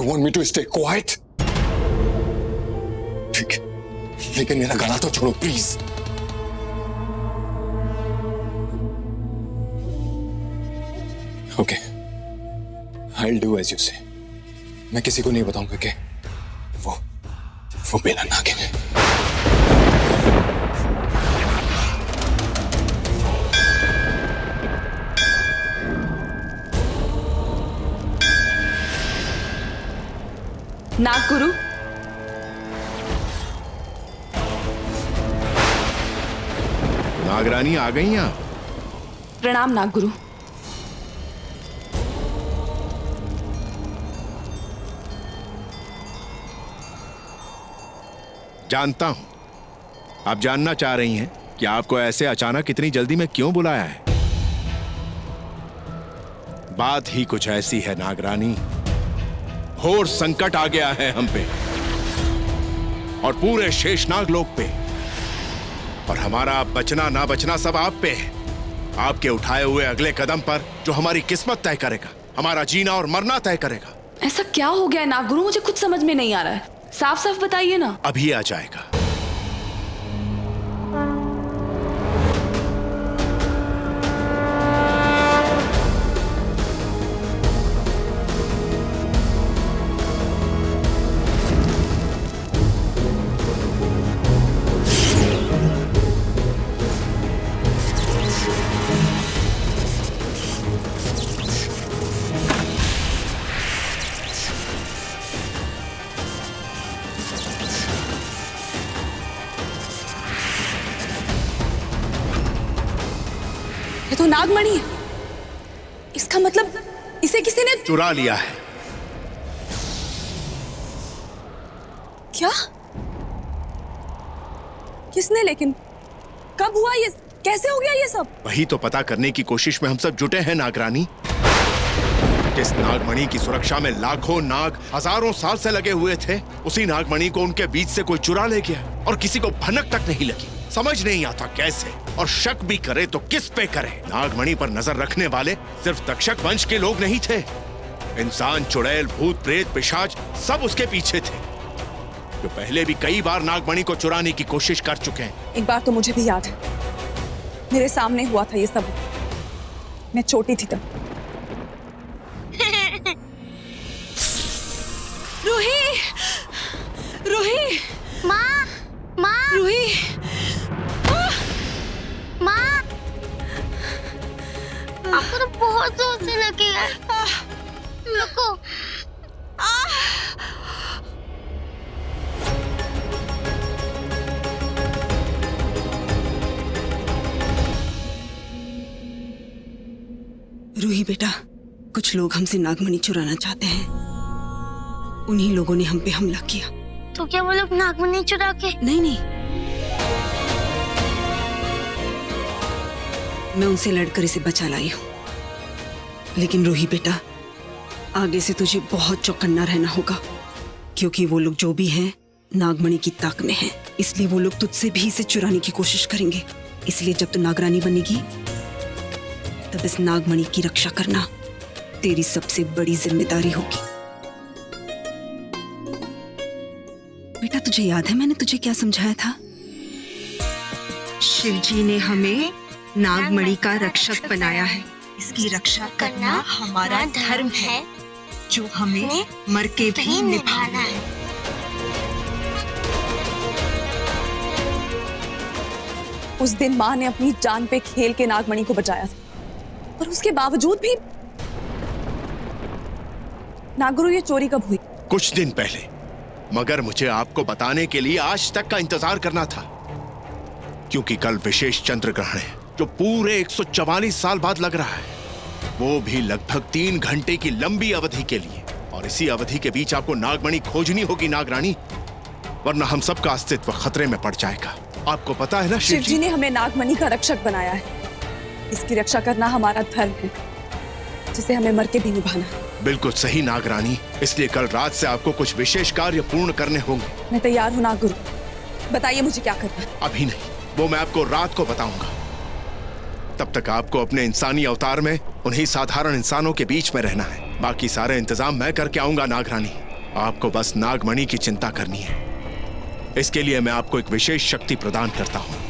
You want me to stay quiet? ठीक, लेकिन मेरा गला तो छोड़ो please. Okay, I'll do as you say. मैं किसी को नहीं बताऊंगा कि वो बेला नागिन है। नागगुरु, नागरानी आ गई आप? प्रणाम नागगुरु। जानता हूं आप जानना चाह रही हैं कि आपको ऐसे अचानक इतनी जल्दी में क्यों बुलाया है। बात ही कुछ ऐसी है नागरानी, घोर संकट आ गया है हम पे और पूरे शेषनाग लोक पे, और हमारा बचना ना बचना सब आप पे है। आपके उठाए हुए अगले कदम पर जो हमारी किस्मत तय करेगा, हमारा जीना और मरना तय करेगा। ऐसा क्या हो गया है नागगुरु, मुझे कुछ समझ में नहीं आ रहा है, साफ साफ बताइए ना। अभी आ जाएगा। ये तो नागमणि है। इसका मतलब इसे किसी ने चुरा लिया है। क्या? किसने? लेकिन कब हुआ ये? कैसे हो गया ये सब? वही तो पता करने की कोशिश में हम सब जुटे हैं नागरानी। जिस नागमणि की सुरक्षा में लाखों नाग हजारों साल से लगे हुए थे, उसी नागमणि को उनके बीच से कोई चुरा ले गया और किसी को भनक तक नहीं लगी। समझ नहीं आता कैसे, और शक भी करे तो किस पे करे। नागमणि पर नजर रखने वाले सिर्फ तक्षक वंश के लोग नहीं थे, इंसान, चुड़ैल, भूत, प्रेत, पिशाच सब उसके पीछे थे, जो पहले भी कई बार नागमणि को चुराने की कोशिश कर चुके हैं। एक बार तो मुझे भी याद है, मेरे सामने हुआ था ये सब। मैं छोटी थी तब। रूही, रूही, माँ, माँ, रूही, माँ, आपको तो बहुत जोर से लगी है। रुको। रूही बेटा, कुछ लोग हमसे नागमणि चुराना चाहते हैं। उन्हीं लोगों ने हम पे हमला किया। तो क्या वो लोग नागमणि चुरा के? नहीं, मैं उनसे लड़कर इसे बचा लाई हूँ। लेकिन रूही बेटा, आगे से तुझे बहुत चौकन्ना रहना होगा, क्योंकि वो लोग जो भी हैं नागमणि की ताक में हैं। इसलिए वो लोग तुझसे भी इसे चुराने की कोशिश करेंगे। इसलिए जब तू नागरानी बनेगी, तब इस नागमणि की रक्षा करना तेरी सबसे बड़ी जिम्मेदारी होगी। बेटा, तुझे याद है मैंने तुझे क्या समझाया था? शिव जी ने हमें नागमणि का रक्षक बनाया है। इसकी रक्षा करना हमारा धर्म है, जो हमें मर के भी निभाना है। उस दिन माँ ने अपनी जान पे खेल के नागमणि को बचाया था, और उसके बावजूद भी नागगुरु ये चोरी कब हुई? कुछ दिन पहले, मगर मुझे आपको बताने के लिए आज तक का इंतजार करना था, क्योंकि कल विशेष चंद्र ग्रहण है जो पूरे 144 साल बाद लग रहा है, वो भी लगभग 3 घंटे की लंबी अवधि के लिए। और इसी अवधि के बीच आपको नागमणि खोजनी होगी नागरानी, वरना हम सबका अस्तित्व खतरे में पड़ जाएगा। आपको पता है ना, शिव जी ने हमें नागमणि का रक्षक बनाया है। इसकी रक्षा करना हमारा धर्म है, जिसे हमें मर के भी निभाना है। बिल्कुल सही नागरानी, इसलिए कल रात से आपको कुछ विशेष कार्य पूर्ण करने होंगे। मैं तैयार हूँ नागगुरु, बताइए मुझे क्या करना है। अभी नहीं, वो मैं आपको रात को बताऊंगा। तब तक आपको अपने इंसानी अवतार में उन्हीं साधारण इंसानों के बीच में रहना है। बाकी सारे इंतजाम मैं करके आऊंगा नागरानी। आपको बस नागमणि की चिंता करनी है। इसके लिए मैं आपको एक विशेष शक्ति प्रदान करता हूं।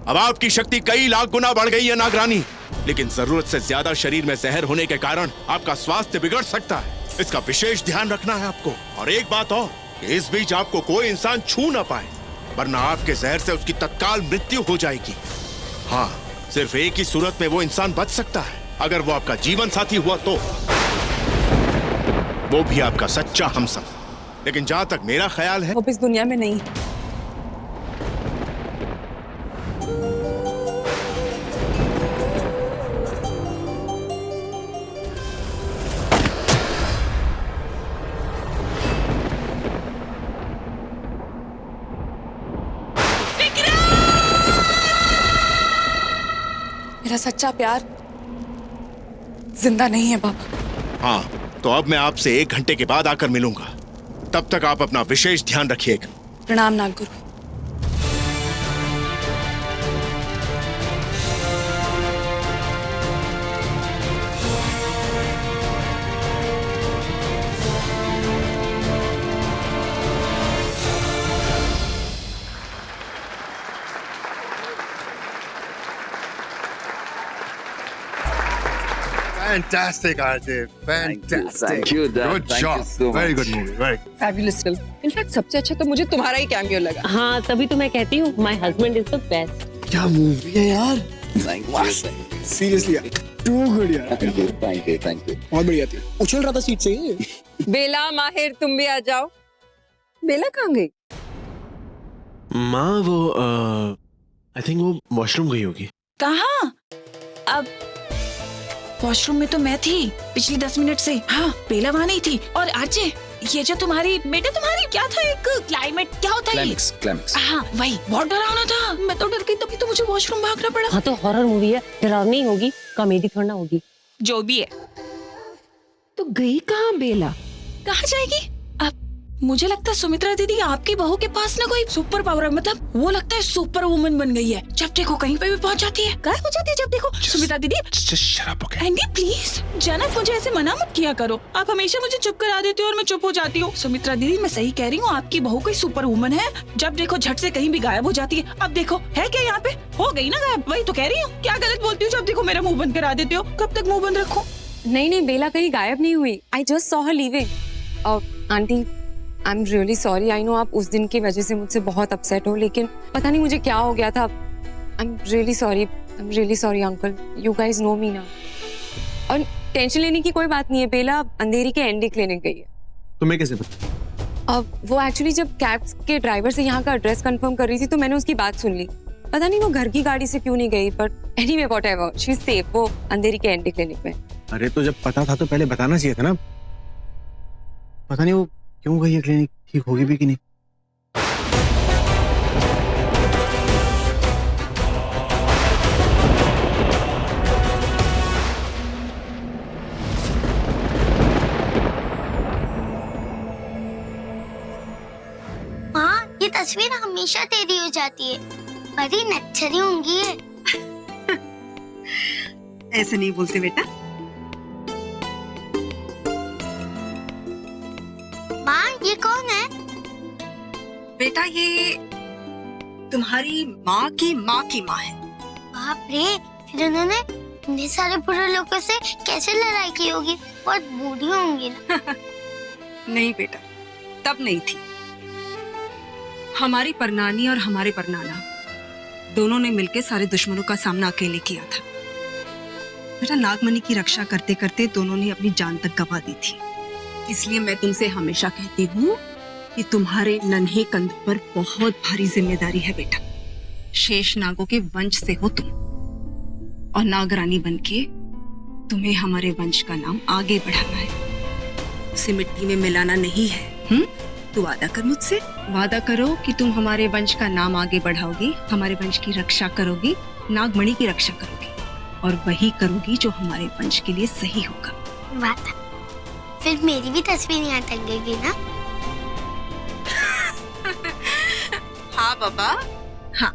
अब आपकी शक्ति कई लाख गुना बढ़ गई है नागरानी, लेकिन जरूरत से ज्यादा शरीर में जहर होने के कारण आपका स्वास्थ्य बिगड़ सकता है। इसका विशेष ध्यान रखना है आपको। और एक बात और, कि इस बीच आपको कोई इंसान छू ना पाए, वरना आपके जहर से उसकी तत्काल मृत्यु हो जाएगी। हाँ, सिर्फ एक ही सूरत में वो इंसान बच सकता है, अगर वो आपका जीवन साथी हुआ तो, वो भी आपका सच्चा हमसफर। लेकिन जहां तक मेरा ख्याल है, वो इस दुनिया में नहीं। मेरा सच्चा प्यार जिंदा नहीं है बाबा। हाँ, तो अब मैं आपसे 1 घंटे के बाद आकर मिलूंगा। तब तक आप अपना विशेष ध्यान रखिएगा। प्रणाम नागगुरु। Fantastic, Arjit. Fantastic. Thank you, Dad. Good Thank job. you so much. Very good movie. Very. Fabulous film. In fact सबसे अच्छा तो मुझे तुम्हारा ही कैमियो लगा। हाँ, तभी तो मैं कहती हूँ my husband is the best. क्या मूवी है यार? Thank you. सीरियसली यार, टू गुड यार। Thank you. Thank you. Thank you. बहुत बढ़िया थी, उछल रहा था सीट से। बेला, माहिर, तुम भी आ जाओ। बेला कहाँ गई? माँ वो आई थिंक वो वॉशरूम गई होगी। कहाँ? अब वॉशरूम में तो मैं थी पिछली 10 मिनट से। हाँ, बेला वहाँ नहीं थी। और आरजे, ये जो तुम्हारी तुम्हारी क्या था, एक क्लाइमेट क्या होता है? Climax. हाँ, वही बहुत डरावना था। मैं तो डर गई, तभी तो मुझे वॉशरूम भागना पड़ा। हाँ, तो हॉरर मूवी है, डरावनी होगी, कॉमेडी थोड़ा ना होगी। जो भी है। तो गई कहाँ बेला? कहाँ जाएगी? अब मुझे लगता है सुमित्रा दीदी आपकी बहू के पास ना कोई सुपर पावर है, मतलब वो लगता है सुपर वुमन बन गई है। जब देखो कहीं पे भी पहुंच जाती है, गायब हो जाती है। जब देखो सुमित्रा दीदी। एंडी प्लीज, जनक मुझे ऐसे मना मत किया करो। आप हमेशा मुझे चुप करा देते हो और मैं चुप हो जाती हूँ। सुमित्रा दीदी, मैं सही कह रही हूँ, आपकी बहू कोई सुपर वुमन है। जब देखो झट से कहीं भी गायब हो जाती है। अब देखो है क्या यहाँ पे? हो गई ना गायब। वही तो कह रही हूँ, क्या गलत बोलती हूँ? जब देखो मेरा मुंह बंद करा देते हो। कब तक मुंह बंद रखूं? नहीं, बेला कहीं गायब नहीं हुई। I just saw her leaving. Aunty, I am really sorry. I know आप उस दिन की वजह से मुझसे बहुत अपसेट हो, लेकिन पता नहीं मुझे क्या हो गया था। I am really sorry uncle. You guys know me ना। और टेंशन लेने की कोई बात नहीं है। बेला अंधेरी के एनडी क्लिनिक गई है। तुम्हें कैसे पता? अब वो एक्चुअली जब कैब के ड्राइवर से यहाँ का एड्रेस कंफर्म कर रही थी, तो मैंने उसकी बात सुन ली। पता नहीं वो घर की गाड़ी से क्यों नहीं गई, but anyway whatever, she is safe. वो अंधेरी के एनडी क्लिनिक में। अरे तो जब पता था तो पहले बताना चाहिए था ना। पता नहीं वो क्यों गई है क्लिनिक, ठीक होगी भी कि नहीं। तस्वीर हमेशा तेरी हो जाती है। बड़ी नच्छरी होंगी ये। ऐसे नहीं बोलते बेटा। माँ ये कौन है? बेटा ये तुम्हारी माँ की माँ है। बाप रे, फिर उन्होंने इतने सारे बुरे लोगों से कैसे लड़ाई की होगी? बहुत बूढ़ी होंगी ना। नहीं बेटा, तब नहीं थी। हमारी परनानी और हमारे परनाना दोनों ने मिलकर सारे दुश्मनों का सामना अकेले किया था। बेटा नागमणि की रक्षा करते करते दोनों ने अपनी जान तक गंवा दी थी। इसलिए मैं तुमसे हमेशा कहती हूँ कि तुम्हारे नन्हे कंधों पर बहुत भारी जिम्मेदारी है बेटा। शेष नागों के वंश से हो तुम, और नागरानी बनके तुम्हें हमारे वंश का नाम आगे बढ़ाना है, उसे मिट्टी में मिलाना नहीं है। तू वादा कर मुझसे, वादा करो कि तुम हमारे वंश का नाम आगे बढ़ाओगी, हमारे वंश की रक्षा करोगी, नागमणि की रक्षा करोगी, और वही करोगी जो हमारे वंश के लिए सही होगा। वादा। फिर मेरी भी तस्वीर यहाँ टंगेगी ना? हाँ बाबा, हाँ।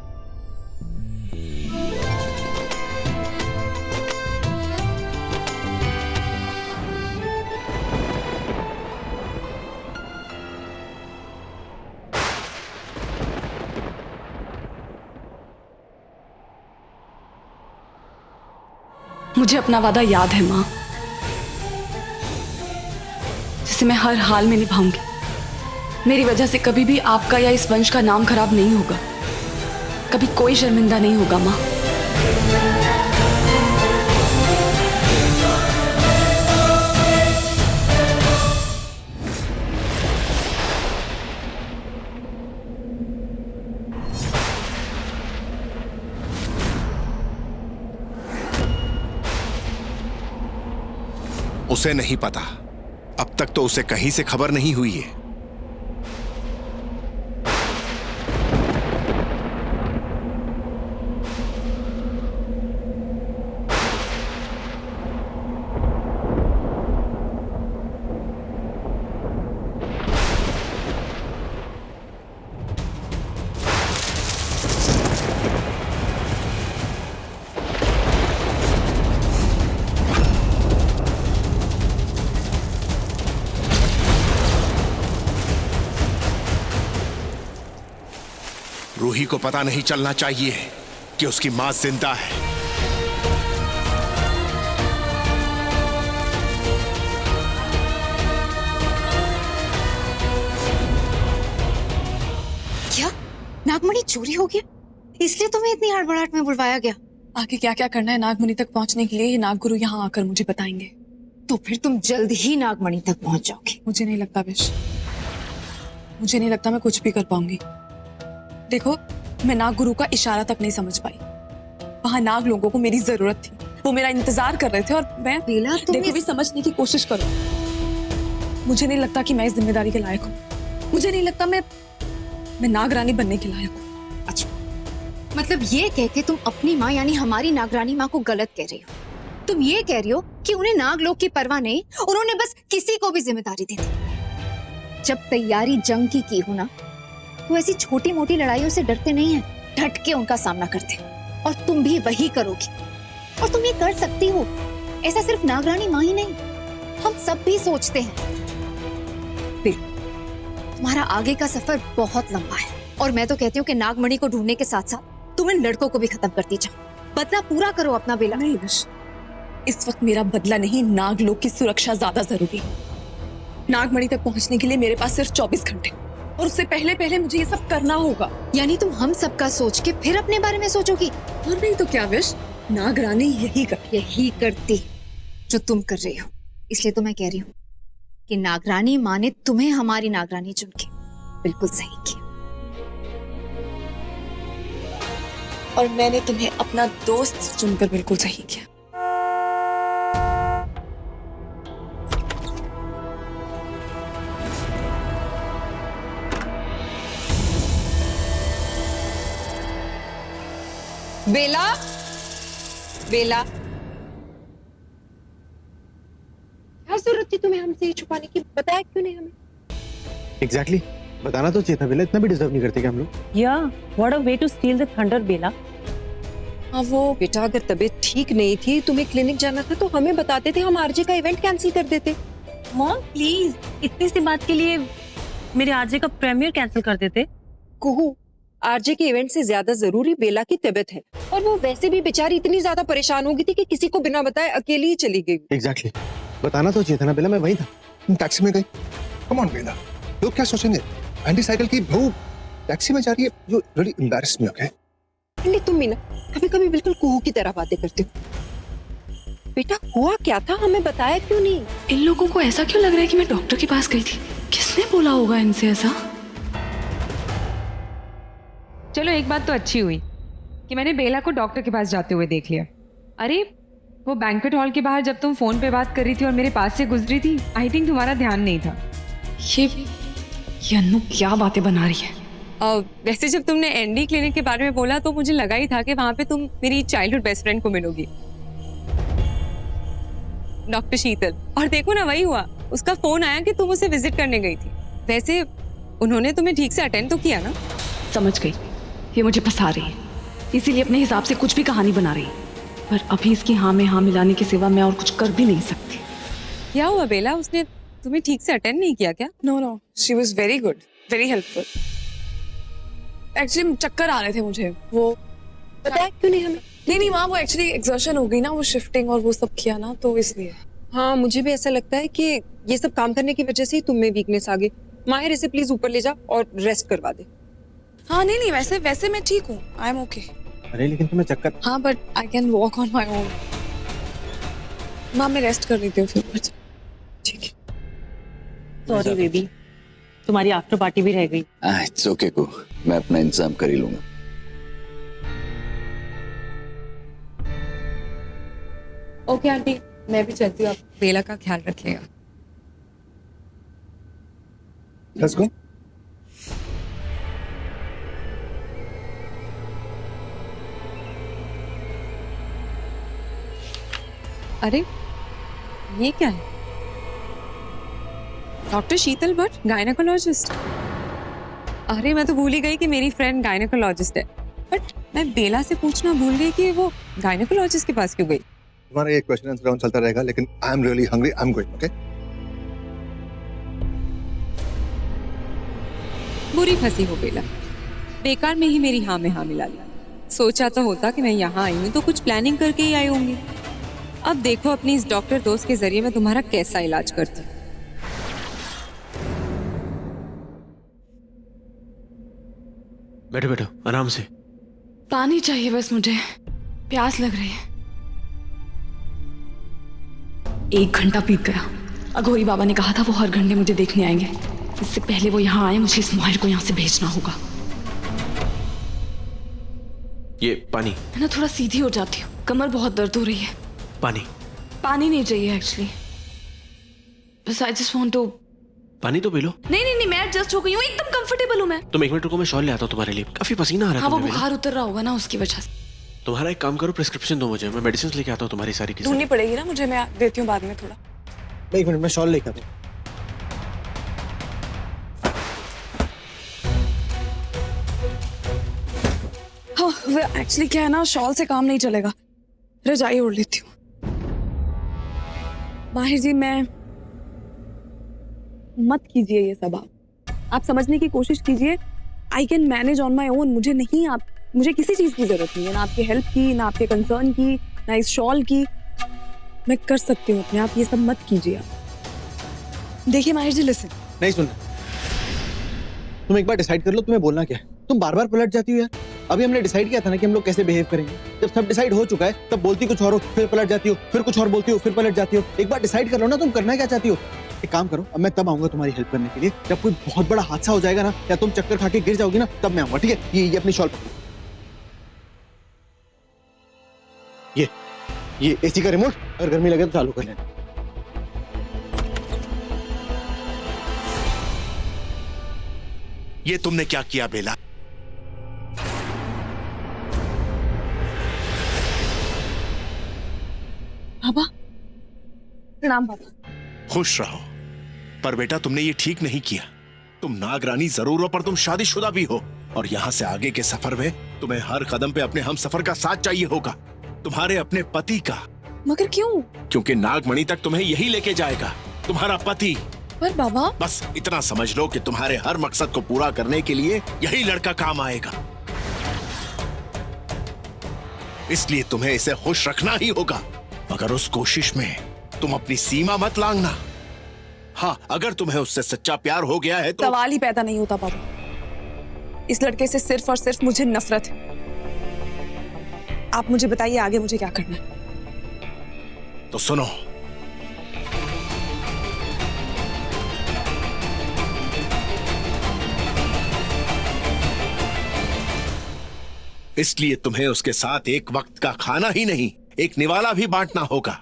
मुझे अपना वादा याद है माँ, जिसे मैं हर हाल में निभाऊंगी। मेरी वजह से कभी भी आपका या इस वंश का नाम खराब नहीं होगा, कभी कोई शर्मिंदा नहीं होगा माँ। उसे नहीं पता, अब तक तो उसे कहीं से खबर नहीं हुई है। रूही को पता नहीं चलना चाहिए कि उसकी मां जिंदा है। क्या नागमणि चोरी हो गया? इसलिए तुम्हें इतनी हड़बड़ाहट में बुलवाया गया? आगे क्या क्या करना है नागमणि तक पहुंचने के लिए ये नागगुरु यहाँ आकर मुझे बताएंगे। तो फिर तुम जल्द ही नागमणि तक पहुंच जाओगे। मुझे नहीं लगता विश, मुझे नहीं लगता मैं कुछ भी कर पाऊंगी। देखो, मैं नाग गुरु का इशारा तक नहीं समझ पाई। वहां नाग लोगों को मेरी जरूरत थी, वो मेरा इंतजार कर रहे थे और मैं बेला देखो भी समझने की कोशिश करो। मुझे नहीं लगता कि मैं इस जिम्मेदारी के लायक हूँ। मुझे नहीं लगता मैं नागरानी बनने के लायक हूँ। अच्छा, मतलब ये कह के तुम अपनी माँ यानी हमारी नागरानी माँ को गलत कह रही हो। तुम ये कह रही हो कि उन्हें नागलोक की परवाह नहीं, उन्होंने बस किसी को भी जिम्मेदारी दी थी। जब तैयारी जंग की हो ना, तो ऐसी छोटी मोटी लड़ाइयों से डरते नहीं हैं, डट के उनका सामना करते। और तुम भी वही करोगी, और तुम ये कर सकती हो। ऐसा सिर्फ नागरानी माँ ही नहीं, हम सब भी सोचते हैं। तुम्हारा आगे का सफर बहुत लंबा है, और मैं तो कहती हूँ कि नागमणि को ढूंढने के साथ साथ तुम इन लड़कों को भी खत्म करती जाओ। बदला पूरा करो अपना बेला। नहीं विश, इस वक्त मेरा बदला नहीं, नागलोक की सुरक्षा ज्यादा जरूरी है। नागमणि तक पहुंचने के लिए मेरे पास सिर्फ 24 घंटे, और उससे पहले पहले मुझे ये सब करना होगा। यानी तुम हम सबका सोच के फिर अपने बारे में सोचोगी? और नहीं तो क्या विश, नागरानी यही करती जो तुम कर रही हो। इसलिए तो मैं कह रही हूँ कि नागरानी माँ ने तुम्हें हमारी नागरानी चुन के बिल्कुल सही किया। और मैंने तुम्हें अपना दोस्त चुनकर बिल्कुल सही किया। बेला, बेला, क्या जरूरत थी तुम्हें हमसे ये छुपाने की? बताया क्यों नहीं हमें? एग्जैक्टली बताना तो चाहिए था बेला, इतना भी डिजर्व नहीं करते क्या हम लोग? या what a way to steal the thunder Bela. हाँ वो बेटा, अगर तबीयत ठीक नहीं थी, तुम्हें क्लिनिक जाना था तो हमें बताते थे, हम आरजे का इवेंट कैंसिल कर देते। मॉम प्लीज, इतनी सी बात के लिए मेरे आरजे का प्रीमियर कैंसिल कर देते। कुहू, आरजे के इवेंट से ज्यादा जरूरी बेला की तबीयत है, और वो वैसे भी बेचारी इतनी ज्यादा परेशान हो गई थी कि किसी को बिना बताए अकेली ही चली गई। एग्जैक्टली, बताना तो चाहिए था ना बेला, मैं वहीं था। तुम टैक्सी में गई। कम ऑन बेला, लोग क्या सोचेंगे? एंटी साइकिल की बहू टैक्सी में जा रही है, you really embarrass me, okay? नहीं, तुम भी ना कभी कभी बिल्कुल कुहू की तरह बातें करते हो। बेटा हुआ क्या था, हमें बताया क्यों नहीं? इन लोगों को ऐसा क्यों लग रहा है कि मैं डॉक्टर के पास गई थी? किसने बोला होगा इनसे ऐसा? चलो एक बात तो अच्छी हुई कि मैंने बेला को डॉक्टर के पास जाते हुए देख लिया। अरे वो बैंक्वेट हॉल के बाहर जब तुम फोन पे बात कर रही थी और मेरे पास से गुजरी थी, आई थिंक तुम्हारा ध्यान नहीं था। ये अन्नू क्या बातें बना रही है? वैसे जब तुमने एनडी क्लिनिक के बारे में बोला तो मुझे लगा ही था कि वहां पे तुम मेरी चाइल्डहुड बेस्ट फ्रेंड को मिलोगी, डॉक्टर शीतल। और देखो ना, वही हुआ, उसका फोन आया कि तुम उसे विजिट करने गई थी। वैसे उन्होंने तुम्हें ठीक से अटेंड तो किया ना? समझ गई, ये मुझे फंसा रही है, इसीलिए अपने हिसाब से कुछ भी कहानी बना रही है। पर अभी इसकी हाँ में हाँ मिलाने के सिवा मैं और कुछ कर भी नहीं सकती। क्या हुआ बेला, उसने तुम्हें ठीक से अटेंड नहीं किया क्या? No, she was very good, very helpful. Actually चक्कर आ रहे थे मुझे, वो बताया क्यों नहीं हमें? नहीं माँ, वो एक्चुअली एक्सर्शन हो गई ना, वो शिफ्टिंग और वो सब किया ना, तो इसलिए। हाँ, मुझे भी ऐसा लगता है कि ये सब काम करने की वजह से ही तुम में वीकनेस आ गई। माहिर, इसे प्लीज ऊपर ले जा और रेस्ट करवा दे। हाँ नहीं, वैसे मैं ठीक हूँ, आई एम ओके। अरे लेकिन तुम्हें चक्कर। हाँ but I can walk on my own. माँ मैं रेस्ट कर लेती हूँ फिर। ठीक है। सॉरी बेबी, तुम्हारी आफ्टर पार्टी भी रह गई। इट्स ओके को, मैं अपना इंतजाम कर ही लूंगा। ओके आंटी, मैं भी चलती हूँ, आप बेला का ख्याल रखिएगा। Let's go. अरे ये क्या है? डॉक्टर शीतल भट्ट, गायनेकोलॉजिस्ट। अरे मैं तो भूल ही गई कि मेरी फ्रेंड गायनेकोलॉजिस्ट है, बट मैं बेला से पूछना भूल गई कि वो गायनेकोलॉजिस्ट के पास क्यों गई। तुम्हारा ये क्वेश्चन आंसर राउंड चलता रहेगा, लेकिन आई am really hungry, I am going, okay? बुरी फंसी हो बेला, बेकार में ही मेरी हाँ में हाँ मिला ली। सोचा तो होता कि मैं यहाँ आई हूँ तो कुछ प्लानिंग करके ही आई होंगी। अब देखो अपनी इस डॉक्टर दोस्त के जरिए मैं तुम्हारा कैसा इलाज करती हूँ। बैठो बैठो आराम से। पानी चाहिए बस, मुझे प्यास लग रही है। 1 घंटा बीत गया। अघोरी बाबा ने कहा था वो हर घंटे मुझे देखने आएंगे। इससे पहले वो यहाँ आए, मुझे इस माहिर को यहाँ से भेजना होगा। ये पानी। मैं ना थोड़ा सीधी हो जाती हूँ, कमर बहुत दर्द हो रही है। पानी। पानी नहीं चाहिए एक्चुअली, बस आई जस्ट वांट टू। पानी तो पी लो। नहीं, मैं एडजस्ट हो गई हूँ, एकदम कंफर्टेबल हूँ मैं। तुम 1 मिनट रुको, मैं शॉल ले आता हूँ तुम्हारे लिए। काफी पसीना आ रहा है। हाँ वो बुखार उतर रहा होगा ना, उसकी वजह से। तुम्हारा एक काम करो, प्रिस्क्रिप्शन दो मुझे, मैं मेडिसिन लेके आता हूँ तुम्हारी सारी की। ढूंढनी पड़ेगी ना मुझे, मैं देती हूँ बाद में थोड़ा। 1 मिनट, मैं शॉल लेकर आता हूँ। हाँ वो एक्चुअली क्या है ना, शॉल से काम नहीं चलेगा, रजाई ओढ़ लेती हूँ। माहिर जी, मैं मत कीजिए ये सब, आप समझने की कोशिश कीजिए। I can manage on my own. मुझे किसी चीज की जरूरत नहीं है, ना आपकी हेल्प की, ना आपके कंसर्न की, ना इस शॉल की। मैं कर सकती हूँ अपने आप, ये सब मत कीजिए आप। देखिए माहिर जी, लिसन। नहीं सुन, तुम एक बार डिसाइड कर लो तुम्हें बोलना क्या है। तुम बार बार पलट जाती हो यार। अभी हमने डिसाइड किया था ना कि हम लोग कैसे बिहेव करेंगे। जब सब डिसाइड हो चुका है तब बोलती कुछ और हो, फिर पलट जाती हो, फिर कुछ और बोलती हो, फिर पलट जाती हो। एक बार डिसाइड कर लो ना तुम करना क्या चाहती हो। एक काम करो, अब मैं तब आऊंगा तुम्हारी हेल्प करने के लिए जब कोई बहुत बड़ा हादसा हो जाएगा ना, या तुम चक्कर खा के गिर जाओगी ना, तब मैं आऊंगा, ठीक है? ये अपनी शॉल पकड़ो। ये एसी का रिमोट, अगर गर्मी लगे तो चालू कर लेना। ये तुमने क्या किया बेला? बाबा प्रणाम। बाबा खुश रहो, पर बेटा तुमने ये ठीक नहीं किया। तुम नागरानी जरूर हो, पर तुम शादीशुदा भी हो, और यहाँ से आगे के सफर में तुम्हें हर कदम पे अपने हम सफर का साथ चाहिए होगा, तुम्हारे अपने पति का। मगर क्यों? क्योंकि नागमणि तक तुम्हें यही लेके जाएगा, तुम्हारा पति। पर बाबा, बस इतना समझ लो कि तुम्हारे हर मकसद को पूरा करने के लिए यही लड़का काम आएगा, इसलिए तुम्हें इसे खुश रखना ही होगा, मगर उस कोशिश में तुम अपनी सीमा मत लांघना। हाँ, अगर तुम्हें उससे सच्चा प्यार हो गया है तो सवाल ही पैदा नहीं होता बाबा। इस लड़के से सिर्फ और सिर्फ मुझे नफरत है। आप मुझे बताइए आगे मुझे क्या करना है। तो सुनो, इसलिए तुम्हें उसके साथ एक वक्त का खाना ही नहीं, एक निवाला भी बांटना होगा।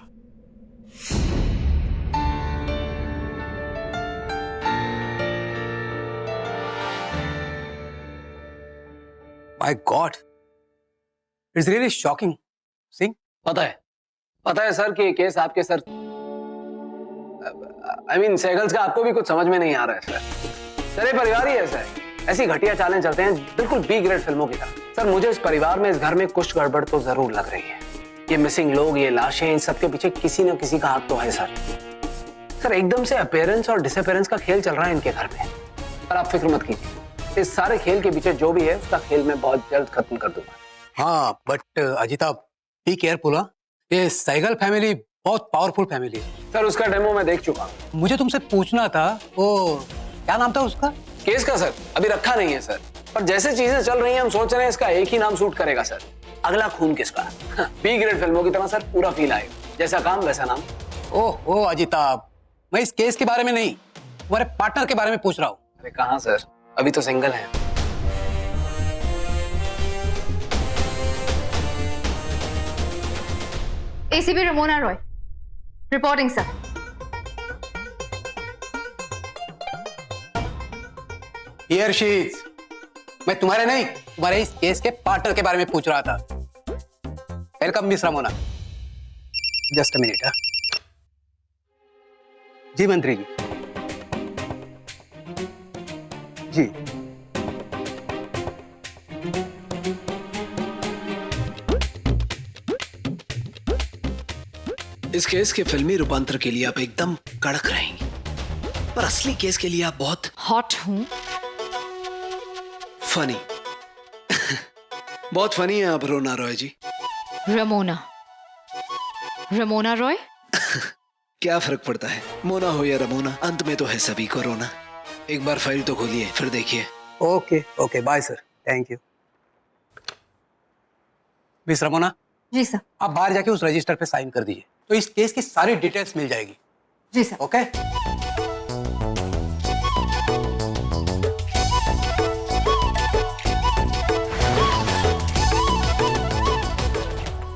My God, it's really shocking. Singh, पता है सर कि ये केस आपके सर, I mean सहगल्स का आपको भी कुछ समझ में नहीं आ रहा है सर। सारे परिवार ही ऐसा है, ऐसी घटिया चालें चलते हैं बिल्कुल बी ग्रेड फिल्मों की तरह। सर मुझे इस परिवार में, इस घर में कुछ गड़बड़ तो जरूर लग रही है। ये मिसिंग लोग, ये लाशें, इन सबके पीछे किसी न किसी का हाथ तो है सर। सर एकदम से अपीयरेंस और डिसअपीयरेंस का खेल चल रहा है इनके घर में। पर आप फिक्र मत कीजिए, इस सारे खेल के पीछे जो भी है उसका खेल मैं बहुत जल्द खत्म कर दूंगा। हाँ बट अजिता, बी केयरफुल। ये सहगल फैमिली बहुत पावरफुल फैमिली है। सर उसका डेमो मैं देख चुका हूँ। मुझे तुमसे पूछना था, वो क्या नाम था उसका? केस का सर अभी रखा नहीं है सर, पर जैसे चीजें चल रही हैं हम सोच रहे हैं इसका एक ही नाम सूट करेगा सर, अगला खून किसका। बी ग्रेड फिल्मों की तरह सर पूरा फील आएगा, जैसा काम वैसा नाम। ओह अजिता, मैं इस केस के बारे में नहीं, तुम्हारे पार्टनर के बारे में पूछ रहा हूँ। अरे कहाँ सर, अभी तो सिंगल है। ACP Ramona Roy reporting sir. Here she is. मैं तुम्हारे नहीं, तुम्हारे इस केस के पार्टनर के बारे में पूछ रहा था। Welcome miss Ramona. Just a minute. जी मंत्री जी। जी इस केस के फिल्मी रूपांतर के लिए आप एकदम कड़क रहेंगी, पर असली केस के लिए आप बहुत हॉट हूं। फनी बहुत फनी है आप रोना रॉय जी। रमोना रॉय। क्या फर्क पड़ता है, मोना हो या रमोना, अंत में तो है सभी को रोना। एक बार फाइल तो खोलिए फिर देखिए। Okay okay, bye sir, thank you. Miss Ramona. जी सर। आप बाहर जाके उस रजिस्टर पे साइन कर दीजिए, तो इस केस की सारी डिटेल्स मिल जाएगी। जी सर। ओके।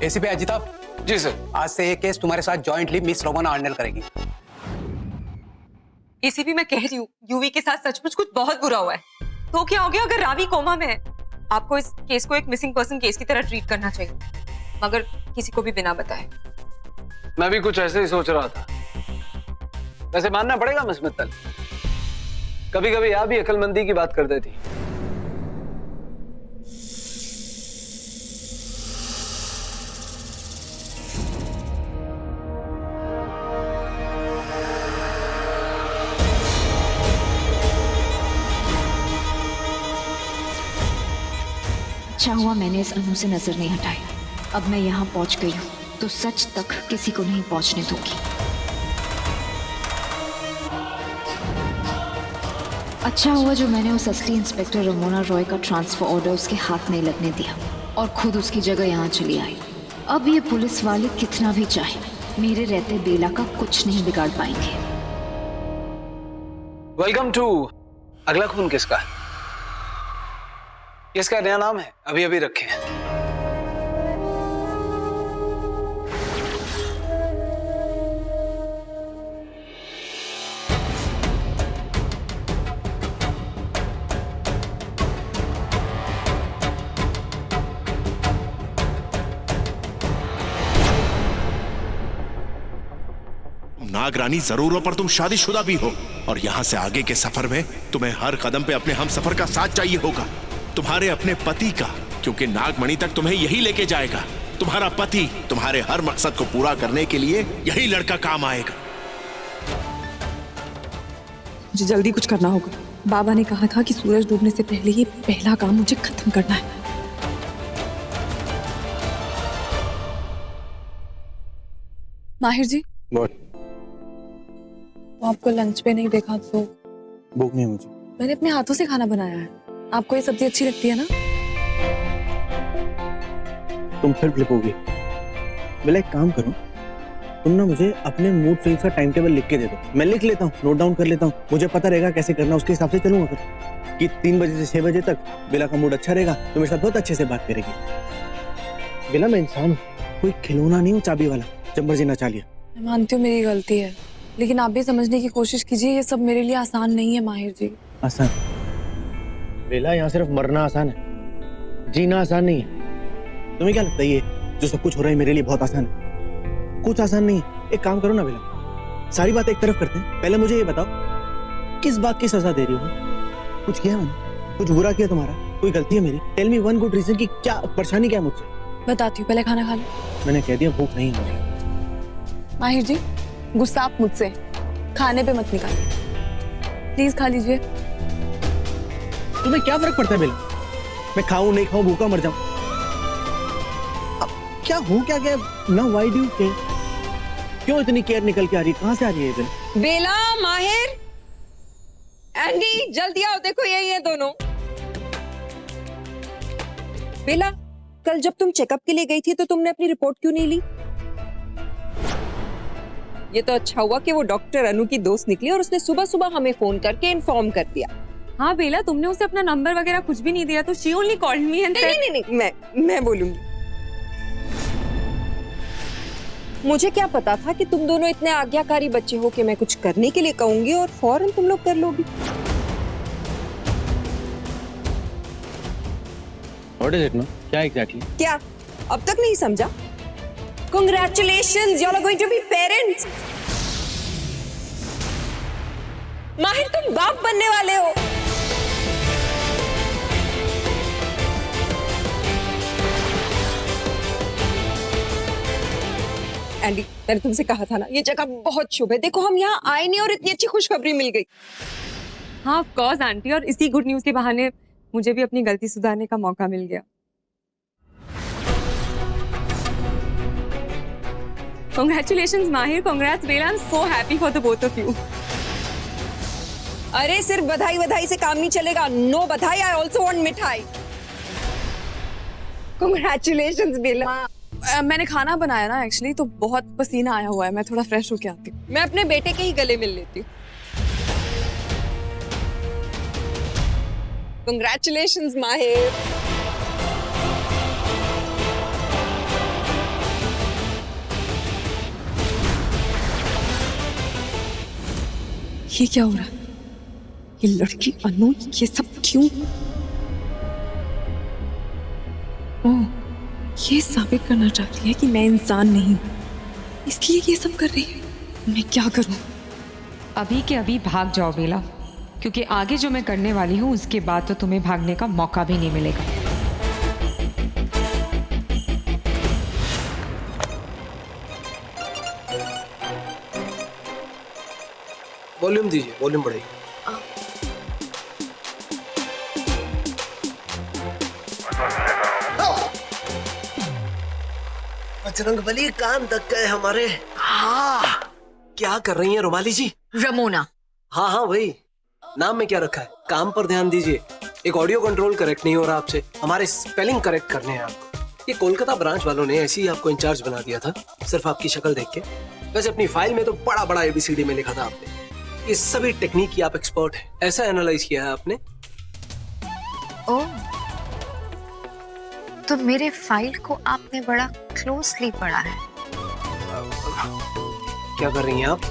एसीपी अजिता। जी सर। आज से ये केस तुम्हारे साथ जॉइंटली मिस रोमाना हैंडल करेगी। एसीपी मैं कह रही हूँ, यूवी के साथ सचमुच कुछ बहुत बुरा हुआ है। तो क्या हो गया अगर रावी कोमा में है? आपको इस केस को एक मिसिंग पर्सन केस की तरह ट्रीट करना चाहिए, मगर किसी को भी बिना बताए। मैं भी कुछ ऐसे ही सोच रहा था। वैसे मानना पड़ेगा मिस मित्तल, कभी कभी आप भी अक्लमंदी की बात कर देती। अच्छा हुआ मैंने इस अनु से नजर नहीं हटाई। अब मैं यहाँ पहुंच गई हूँ तो सच तक किसी को नहीं पहुंचने दूंगी। अच्छा हुआ जो मैंने उस असली इंस्पेक्टर रमोना रॉय का ट्रांसफर ऑर्डर उसके हाथ नहीं लगने दिया और खुद उसकी जगह यहाँ चली आई। अब ये पुलिस वाले कितना भी चाहे, मेरे रहते बेला का कुछ नहीं बिगाड़ पाएंगे। वेलकम टू अगला खून किसका। इसका नया नाम है, अभी अभी रखे हैं। नागरानी जरूर हो, पर तुम शादीशुदा भी हो, और यहाँ से आगे के सफर में तुम्हें हर कदम पे अपने हम सफर का साथ चाहिए होगा, तुम्हारे अपने पति का, क्योंकि नागमणि तक तुम्हें यही लेके जाएगा। तुम्हारा पति तुम्हारे हर मकसद को पूरा करने के लिए यही लड़का काम आएगा। मुझे जल्दी कुछ करना होगा। बाबा ने कहा था कि सूरज डूबने से पहले ये पहला काम मुझे खत्म करना है। माहिर जी, What? वो आपको लंच पे नहीं देखा तो? भूख नहीं मुझे। मैंने अपने हाथों से खाना बनाया है। आपको ये सब्जी अच्छी लगती है ना? तुम फिर फ्लिपोगी। बेला एक काम करो, तुम ना मुझे अपने मूड स्विंग्स का टाइम टेबल लिख के दे दो, मैं लिख लेता हूँ, नोट डाउन कर लेता हूँ, मुझे पता रहेगा कैसे करना, उसके हिसाब से चलूंगा फिर कि 3 बजे से 6 बजे तक बेला का मूड अच्छा रहेगा तो मेरे साथ बहुत अच्छे से बात करेगी। बेला मैं इंसान हूँ, कोई खिलौना नहीं हूँ चाबी वाला, जब मर्जी नचा लिया। मैं मानती हूँ मेरी गलती है, लेकिन आप भी समझने की कोशिश कीजिए, ये सब मेरे लिए आसान नहीं है माहिर जी। आसान? बेला यहाँ सिर्फ मरना आसान है, जीना आसान नहीं है। तुम्हें क्या लगता है ये जो सब कुछ हो रहा है मेरे लिए बहुत आसान है? कुछ आसान नहीं है। एक काम करो ना बेला, सारी बातें एक तरफ करते हैं, पहले मुझे ये बताओ किस बात की सजा दे रही हो? कुछ किया मैंने? कुछ बुरा किया तुम्हारा? कोई गलती है मेरी? Tell me one good reason कि क्या परेशानी क्या है मुझसे? बताती हूँ, पहले खाना खा लो। मैंने कह दिया भूख नहीं है मुझे। माहिर जी, गुस्सा आप मुझसे खाने पे मत निकालिए, प्लीज खा लीजिए। तुम्हें क्या फर्क पड़ता है बेला, मैं खाऊं नहीं खाऊं, भूखा मर जाऊं? अब क्या हो क्या गया ना? Why do you care? क्यों इतनी केयर निकल के आ रही है? कहां से आ रही है बेला? बेला, माहिर, एंडी, जल्दी आओ, देखो यही है दोनों। बेला, कल जब तुम चेकअप के लिए गई थी तो तुमने अपनी रिपोर्ट क्यों नहीं ली? ये तो अच्छा हुआ कि वो डॉक्टर अनु की दोस्त निकली और उसने सुबह सुबह हमें फोन करके इन्फॉर्म कर दिया। हाँ बेला, तुमने उसे अपना नंबर वगैरह कुछ भी नहीं दिया, तो she only called me and नहीं, मैं बोलूंगी। मुझे क्या पता था कि तुम दोनों इतने आज्ञाकारी बच्चे हो कि मैं कुछ करने के लिए कहूंगी और फौरन तुम लोग कर लोगी। What is it, no? क्या exactly? क्या अब तक नहीं समझा? Congratulations, you all are going to be parents. माहिर, तुम बाप बनने वाले हो। एंडी, मैंने तुमसे कहा था ना, ये जगह बहुत शुभ है। देखो हम यहाँ आए नहीं और इतनी अच्छी खुशखबरी मिल गई। हाँ ऑफ कोर्स आंटी, और इसी गुड न्यूज के बहाने मुझे भी अपनी गलती सुधारने का मौका मिल गया। Congratulations माहिर, congrats Bela, I'm so happy for the both of you. अरे सिर्फ बधाई बधाई से काम नहीं चलेगा। नो बधाई, I also want मिठाई। Congratulations बेला। मैंने खाना बनाया ना एक्चुअली, तो बहुत पसीना आया हुआ है, मैं थोड़ा फ्रेश होके आती हूँ। मैं अपने बेटे के ही गले मिल लेती हूँ। Congratulations माहिर। ये क्या हो रहा है? ये लड़की अनु, ये सब क्यों? ओह, ये साबित करना चाहती है कि मैं इंसान नहीं हूँ, इसलिए ये सब कर रही है। मैं क्या करूँ? अभी के अभी भाग जाओ बेला, क्योंकि आगे जो मैं करने वाली हूँ उसके बाद तो तुम्हें भागने का मौका भी नहीं मिलेगा। वॉल्यूम दीजिए, वॉल्यूम बढ़ाइए। बजरंगबली कान तक गए हमारे। हाँ, क्या कर रही हैं रुमाली जी? रमोना। हाँ हाँ वही। नाम में क्या रखा है? काम पर ध्यान दीजिए। एक ऑडियो कंट्रोल करेक्ट नहीं हो रहा आपसे, हमारे स्पेलिंग करेक्ट करने हैं आपको। ये कोलकाता ब्रांच वालों ने ऐसे ही आपको इंचार्ज बना दिया था, सिर्फ आपकी शक्ल देख के। वैसे अपनी फाइल में तो बड़ा बड़ा ABCD में लिखा था आपने। ये सभी टेक्निक की आप एक्सपर्ट हैं, ऐसा एनालाइज किया है आपने? ओह, तो मेरे फाइल को आपने बड़ा क्लोजली पढ़ा है। क्या कर रही हैं आप?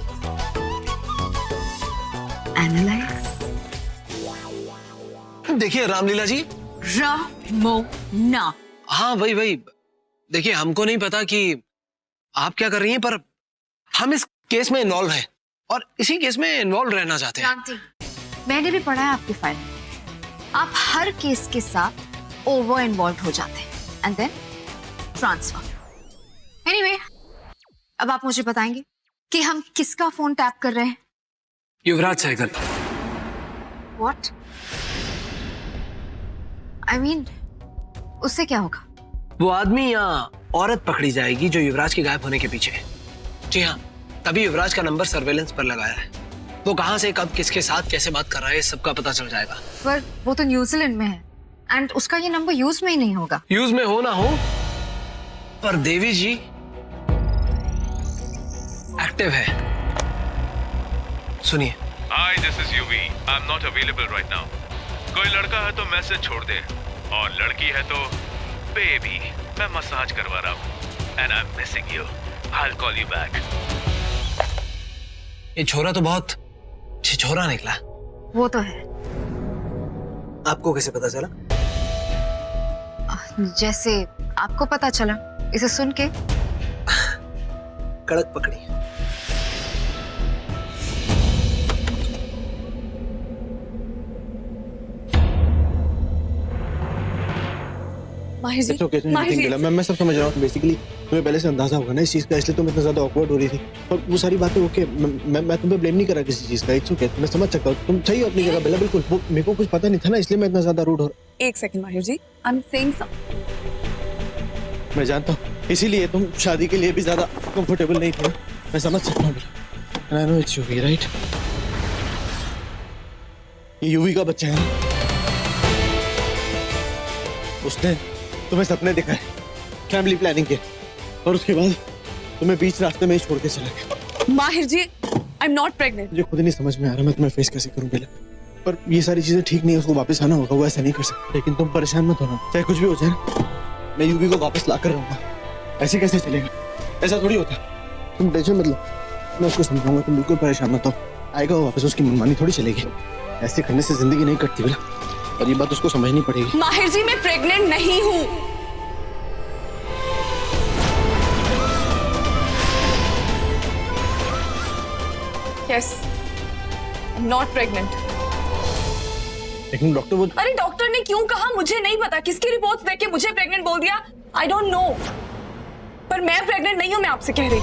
एनालाइज। देखिए रामलीला जी। रमोना। हाँ वही। देखिए हमको नहीं पता कि आप क्या कर रही हैं, पर हम इस केस में इन्वॉल्व है और इसी केस में इन्वॉल्व रहना चाहते हैं। क्रांति, मैंने भी पढ़ा है आपकी फाइल। आप हर केस के साथ ओवर इन्वॉल्व हो जाते हैं एंड देन ट्रांसफर। एनीवे, अब आप मुझे बताएंगे कि हम किसका फोन टैप कर रहे हैं? युवराज सहगल। व्हाट? आई मीन, उससे क्या होगा? वो आदमी या औरत पकड़ी जाएगी जो युवराज के गायब होने के पीछे है। जी हाँ, तभी युवराज का नंबर सर्वेलेंस पर लगाया है। वो कहाँ से, कब, किसके साथ कैसे बात कर रहा है, सबका पता चल जाएगा। पर वो तो न्यूजीलैंड में है एंड उसका ये नंबर यूज में ही नहीं होगा। यूज में हो ना हो, पर देवी जी एक्टिव है। सुनिए। Hi, this is UV. I'm not available right now. कोई लड़का है तो मैसेज छोड़ दे, और लड़की है तो बेबी, मैं मसाज करवा रहा हूँ and I'm missing you. I'll call you back. ये छोरा तो बहुत छिछोरा निकला। वो तो है। आपको कैसे पता चला? जैसे आपको पता चला इसे सुन के। कड़क पकड़ी। माहिर जी, माहिर जी, मैं सब समझ रहा हूँ। बेसिकली तुम्हें पहले से अंदाजा होगा ना इस चीज का, इसलिए तुम इतना ज्यादा ऑकवर्ड हो रही थी। और वो सारी बातें ओके, मैं तुम्हें ब्लेम नहीं कर रहा किसी चीज का। इट्स ओके, मैं समझ सकता हूँ, तुम सही हो अपनी जगह बेला, बिल्कुल। वो मेरे को कुछ पता नहीं था ना, इसलिए मैं इतना ज्यादा रूड हो रहा। एक सेकंड माहिर जी, आई एम सेइंग समथिंग। मैं जानता हूँ, इसीलिए तुम शादी के लिए भी ज्यादा कंफर्टेबल नहीं थे। मैं समझ सकता हूँ। I know it's UV, right? ये यूवी का बच्चा है। उसने तुम्हें सपने दिखाए, फैमिली प्लानिंग के, और उसके बाद तुम्हें बीच रास्ते में ही छोड़ के चला गया। माहिर जी, आई एम नॉट प्रेग्नेंट। मुझे खुद नहीं समझ में आ रहा मैं तुम्हें फेस कैसे करूं पहले। पर ये सारी चीजें ठीक नहीं है, उसको वापस आना होगा, वो ऐसा नहीं कर सकता। लेकिन तुम परेशान मत होना, चाहे कुछ भी हो जाए, मैं यूवी को वापस ला कर रहूंगा। ऐसे कैसे चलेगा? ऐसा थोड़ी होता। तुम टेंशन मत लो, मैं उसको समझाऊंगा, तुम बिल्कुल परेशान मत हो। आएगा वो वापस, उसकी मनमानी थोड़ी चलेगी। ऐसे करने से जिंदगी नहीं कटती बेला, और ये बात उसको समझनी पड़ेगी। माहिर जी, मैं प्रेग्नेंट नहीं हूँ। Yes, I'm not pregnant. लेकिन डॉक्टर वो, अरे डॉक्टर ने क्यों कहा मुझे नहीं पता, किसकी रिपोर्ट्स देख के मुझे प्रेग्नेंट बोल दिया, आई डोंट नो। पर मैं प्रेग्नेंट नहीं हूं, मैं आपसे कह रही।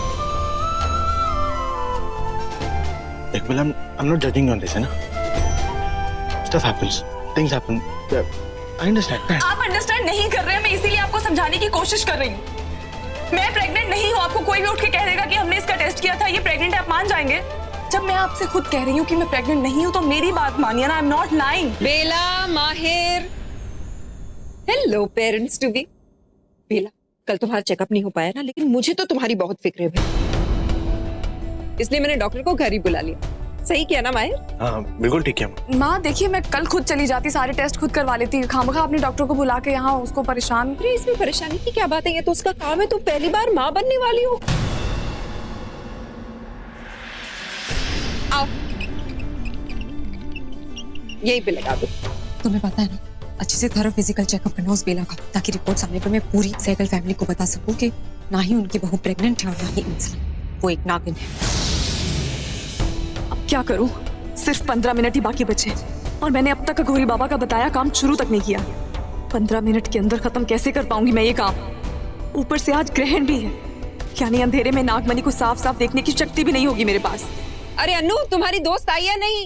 देख बेला, I'm not judging on this, है ना? Stuff happens, things happen. I understand. आप अंडरस्टैंड नहीं कर रहे हैं, मैं इसीलिए आपको समझाने की कोशिश कर रही हूँ। मैं प्रेग्नेंट नहीं हूँ। आपको कोई भी उठ के कह देगा कि हमने इसका टेस्ट किया था, ये प्रेग्नेंट है, आप मान जाएंगे? जब मैं आपसे खुद कह रही हूँ कि मैं प्रेग्नेंट नहीं हूँ, तो मेरी बात मानिए ना। I am not lying. Bela, Mahir, hello parents to be. Bela, कल तुम्हारा चेकअप नहीं हो पाया ना, लेकिन मुझे तो तुम्हारी बहुत फिक्र है, इसलिए मैंने डॉक्टर को घर ही बुला लिया। सही किया ना माहिर? हाँ बिल्कुल ठीक है। माँ देखिए, मैं कल खुद चली जाती, सारे टेस्ट खुद करवा लेती। खामखा अपने डॉक्टर को बुला के यहाँ उसको परेशान। अरे इसमें परेशानी की क्या बात है, ये तो उसका काम है। तुम पहली बार माँ बनने वाली हो। आओ, यही पे लगा दो। तुम्हें पता है ना, अच्छे से थरो फिजिकल चेकअप करना उस बेला का, ताकि रिपोर्ट सामने पर मैं पूरी सहगल फैमिली को बता सकूं कि ना ही उनकी बहू प्रेग्नेंट है और ना ही इंसान, वो एक नागिन है। अब क्या करूं? सिर्फ 15 मिनट ही बाकी बचे और मैंने अब तक घोरी बाबा का बताया काम शुरू तक नहीं किया। 15 मिनट के अंदर खत्म कैसे कर पाऊंगी मैं ये काम? ऊपर से आज ग्रहण भी है, यानी अंधेरे में नागमणि को साफ साफ देखने की शक्ति भी नहीं होगी मेरे पास। अरे अनु, तुम्हारी दोस्त आई है नहीं?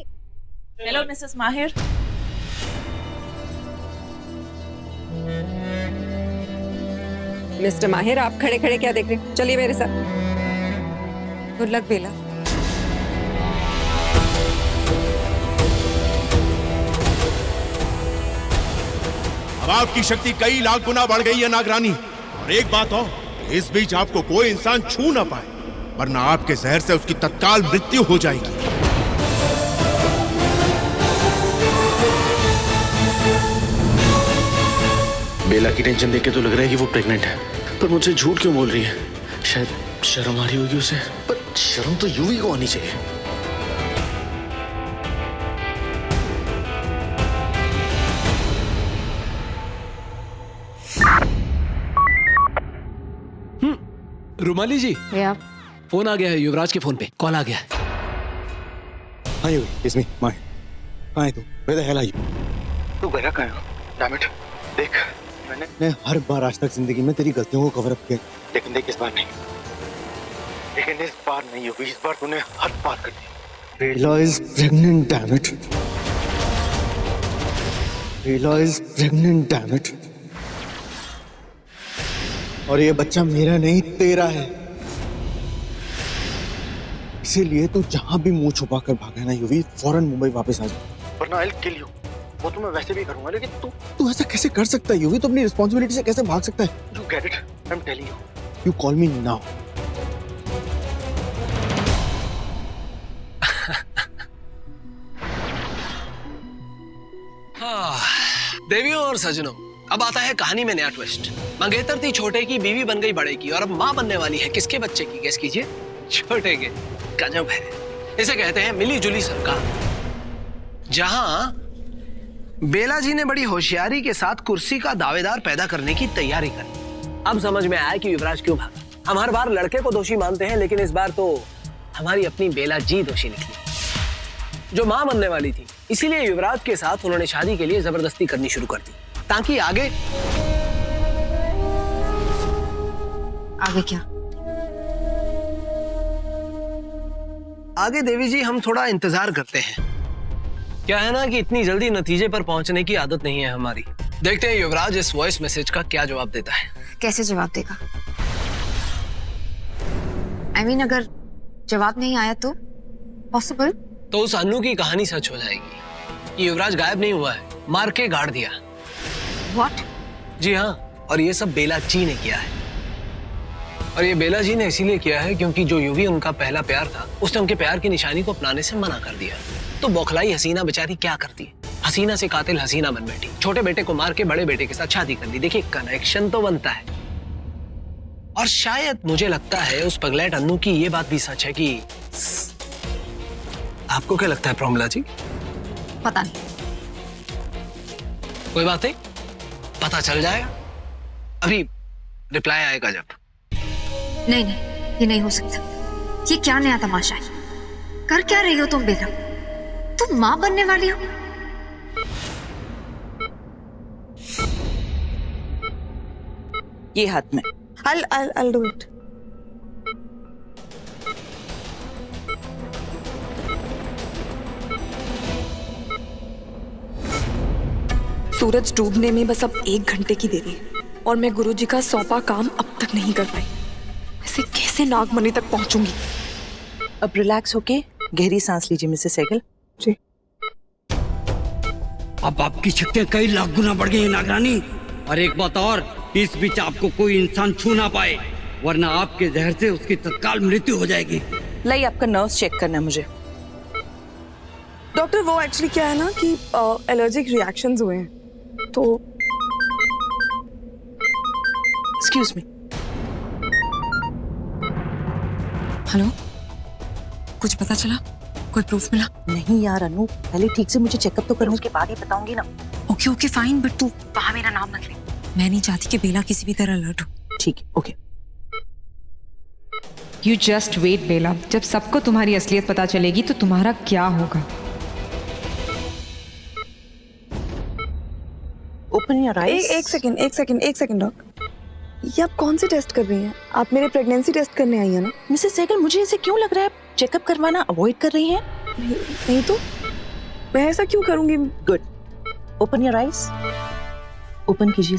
हेलो मिसेस माहिर। मिस्टर माहिर, आप खड़े खड़े क्या देख रहे हैं? चलिए मेरे साथ। गुड लक बेला। अब आपकी शक्ति कई लाख गुना बढ़ गई है नागरानी। और एक बात और, इस बीच आपको कोई इंसान छू ना पाए, वरना आपके जहर से उसकी तत्काल मृत्यु हो जाएगी। बेला की टेंशन देख के तो लग रहा है कि वो प्रेग्नेंट है, पर मुझसे झूठ क्यों बोल रही है? शायद शर्म आ रही होगी उसे, पर शर्म तो यूवी को आनी चाहिए। रुमाली जी, फोन आ गया है युवराज के फोन पे, कॉल आ गया है। हाँ युवी, इट्स मी, माय। कहाँ है तू? Where the hell are you? तू गया कहाँ है? Damn it! देख, मैंने हर बार आज तक जिंदगी में तेरी गलतियों को कवर अप किया, लेकिन देख इस बार नहीं। लेकिन इस बार नहीं युवी, इस बार तूने हद पार कर दी। बेला is pregnant, damn it! Bela is pregnant, damn it! और ये बच्चा मेरा नहीं तेरा है। इसीलिए तू जहां भी मुंह छुपा कर भागा ना युवी, फौरन मुंबई वापस आ जा, वरना I'll kill you। वो तो मैं वैसे भी करूंगा, लेकिन तू ऐसा कैसे कर सकता है युवी? तू अपनी रिस्पॉन्सिबिलिटी से कैसे भाग सकता है? You get it? I'm telling you. You call me now. देवियों और सजनों, अब आता है कहानी में नया ट्विस्ट। मंगेतर थी छोटे की, बीवी बन गई बड़े की, और अब माँ बनने वाली है किसके बच्चे की? गेस कीजिए। छोटे के। गजब है। इसे कहते हैं मिली जुली सरकार, जहां बेला जी ने बड़ी होशियारी के साथ कुर्सी का दावेदार पैदा करने की तैयारी कर। अब समझ में आया कि युवराज क्यों भागा। हम हर बार लड़के को दोषी मानते हैं, लेकिन इस बार तो हमारी अपनी बेला जी दोषी निकली, जो मां बनने वाली थी। इसीलिए युवराज के साथ उन्होंने शादी के लिए जबरदस्ती करनी शुरू कर दी, ताकि आगे क्या? आगे देवी जी हम थोड़ा इंतजार करते हैं। क्या है ना कि इतनी जल्दी नतीजे पर पहुंचने की आदत नहीं है हमारी। देखते हैं युवराज इस वॉइस मैसेज का क्या जवाब देता है। कैसे जवाब देगा? I mean, अगर जवाब नहीं आया तो पॉसिबल तो उस अन्नू की कहानी सच हो जाएगी कि युवराज गायब नहीं हुआ है, मार के गाड़ दिया। What? जी हाँ, और ये सब बेला जी ने किया है। और ये बेला जी ने इसीलिए किया है क्योंकि जो युवी उनका पहला प्यार था, उसने उनके प्यार की निशानी को अपनाने से मना कर दिया। तो बौखलाई हसीना बेचारी क्या करती है? हसीना से कातिल हसीना बन बैठी, छोटे बेटे को मार के बड़े बेटे के साथ शादी कर दी। देखिए, कनेक्शन तो बनता है। और शायद मुझे लगता है उस पगलेट अन्नू की ये बात भी सच है कि आपको क्या लगता है प्रोमिला जी? पता नहीं। कोई बात नहीं, पता चल जाएगा। अभी रिप्लाई आएगा जब। नहीं, ये नहीं हो सकता। ये क्या नया तमाशा है? कर क्या रही हो तुम बेगम? तुम मां बनने वाली हो? ये हाथ में। I'll do it. सूरज डूबने में बस अब 1 घंटे की देरी है और मैं गुरुजी का सौंपा काम अब तक नहीं कर पाई। ऐसे कैसे नागमणि तक पहुंचूंगी? अब रिलैक्स होके गहरी सांस लीजिए मिसेस सहगल। जी। अब आपकी शक्तियां कई लाख गुना बढ़ गई हैं नागरानी। और एक बात और, इस बीच आपको कोई इंसान छू ना पाए, वरना आपके जहर से उसकी तत्काल मृत्यु हो जाएगी। लाई, आपका नर्व्स चेक करना है मुझे। डॉक्टर, वो एक्चुअली क्या है ना कि एलर्जिक रिएक्शंस हुए हैं, तो एक्सक्यूज मी। हेलो, कुछ पता चला? कोई प्रूफ मिला? नहीं यार अनु, पहले ठीक से मुझे चेकअप तो करने, उसके बाद ही बताऊंगी ना। ओके फाइन, बट तू वहां मेरा नाम मत ले। मैं नहीं चाहती कि बेला किसी भी तरह अलर्ट हो। ठीक है, ओके। यू जस्ट वेट बेला, जब सबको तुम्हारी असलियत पता चलेगी तो तुम्हारा क्या होगा। Open your eyes. एक सेकंड डॉक, ये आप कौन से टेस्ट कर रही हैं? आप मेरे प्रेगनेंसी टेस्ट करने आई हैं ना? मिसेस सहगल, मुझे ऐसे क्यों लग रहा है आप चेकअप करवाना अवॉइड कर रही हैं? नहीं तो मैं ऐसा क्यों करूंगी? Good, open your eyes. Open कीजिए।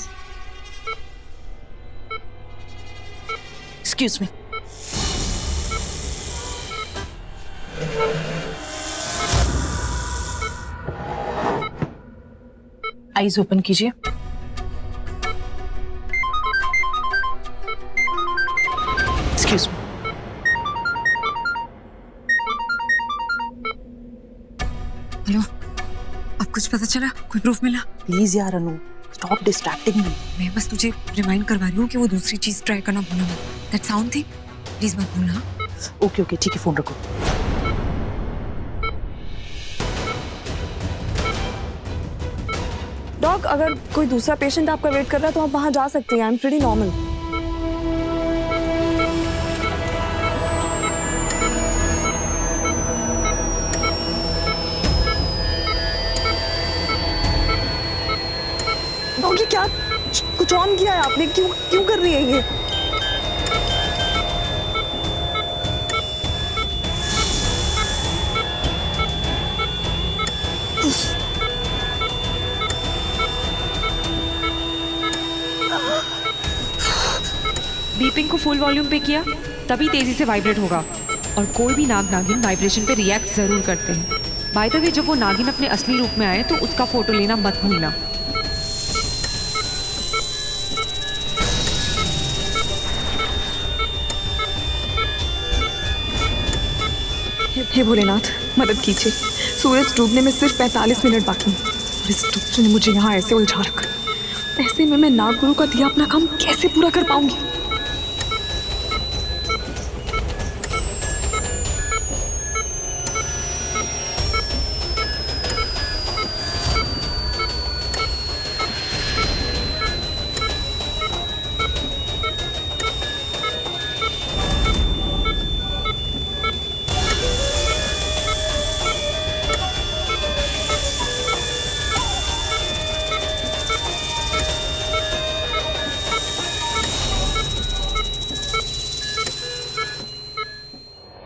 Excuse me. आईज ओपन कीजिए। Excuse me. हेलो, अब कुछ पता चला? कोई प्रूफ मिला? प्लीज यार अनु, स्टॉप डिस्ट्रैक्टिंग मी। मैं बस तुझे रिमाइंड करवा रही हूँ कि वो दूसरी चीज ट्राई करना भूलना मत। दैट साउंड थिंग प्लीज मत भूलना। ओके, ठीक है, फोन रखो। डॉग, अगर कोई दूसरा पेशेंट आपका वेट कर रहा है तो आप वहां जा सकती हैं। I am pretty normal. ये क्या कुछ ऑन किया है आपने? क्यों क्यों कर रही है ये? बीपिंग को फुल वॉल्यूम पे किया तभी तेजी से वाइब्रेट होगा, और कोई भी नाग नागिन वाइब्रेशन पे रिएक्ट जरूर करते हैं। बाय द वे, जब वो नागिन अपने असली रूप में आए तो उसका फोटो लेना मत भूलना। हे भोलेनाथ, मदद कीजिए। सूरज डूबने में सिर्फ 45 मिनट बाकी हैं और इस डॉक्टर ने मुझे यहाँ ऐसे उलझा रखा। ऐसे में मैं नाग गुरु का दिया अपना काम कैसे पूरा कर पाऊंगी?